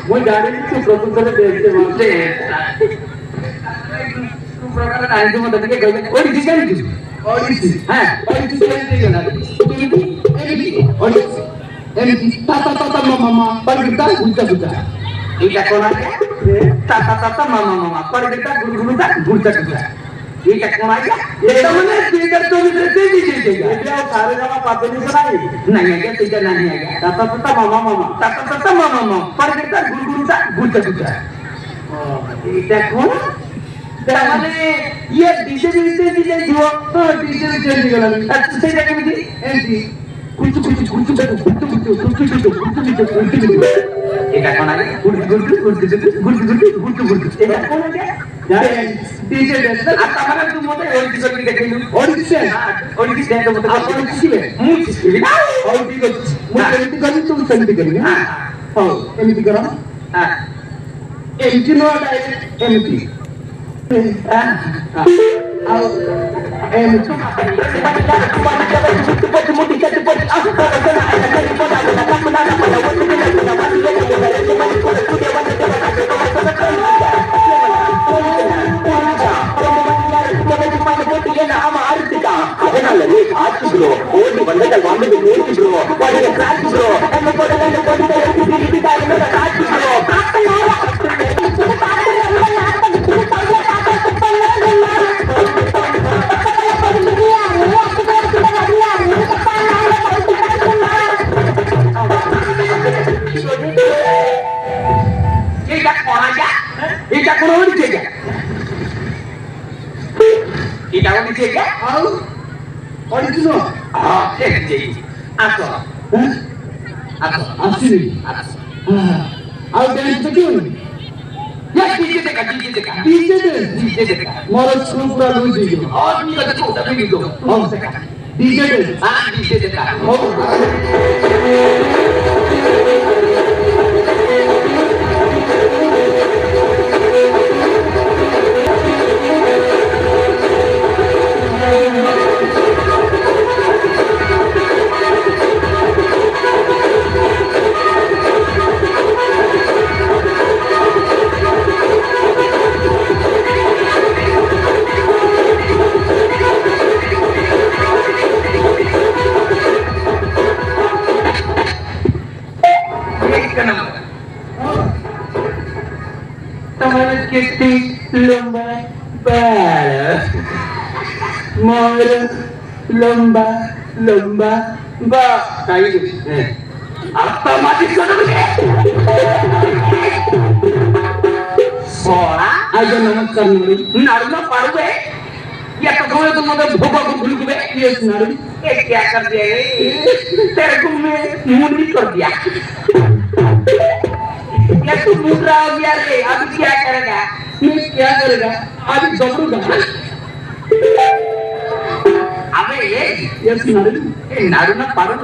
মই জানি তু প্রফেসরে দেখতে বলতে তু প্রকার আইতে মত দিকে গই ওই দিকে দিছি ওইছি হ্যাঁ ওইছি দিকে না ওইছি এমনি তা মামা পারগিতা গুজা এটা কোন আছে তা মামা পারগিতা গুজা এটা কোন আছে এটা মানে স্পিকার তো দিতে দিতে এটা সারে জামা পাতে দিছ নাই না আগে ঠিক না আগে তা মামা পারগিতা গুজা এটা কোন মানে ये डीजे दियो हां डीजे चेंज गला अच्छा सेटा केमिति एंटी कुछ এটা কোন আগে গুড় এটা কোন আগে যাই डीजे দেখছ আর তামানে তুমি মতে ওই দিকে দেখাইলু ওই দিকে দেখো মতে আপন কিছিবে মুই কিছিবে না ওই দিকে মুই এমনি করি তুমি সেমতি করি হ্যাঁ হ্যাঁ এমনি করো হ্যাঁ এমনি নো ডাইরেক্ট এমনি এটা কোন দিকে আও অরিজিন ঠিক আছে আসো আসি আও ডান্স তো কেউ या डीजे देखा मोर सुपरा लूजी गयो और मी तो छोटा भी गयो हम देखा डीजे देखा हो कितनी लंबा बाल मोर लंबा बा काही आता माझी सोळा आज नमस्कार नाडूला पाडवे या कठोर तुम भोगा को भूल गए ये नाडू ये क्या कर दिया तेरे को मैं मुंडी कर दिया या तू मूड रहा हो गया रे अभी क्या करेगा मैं क्या करेगा अभी जबरूगा अबे ये नाडू ना पारो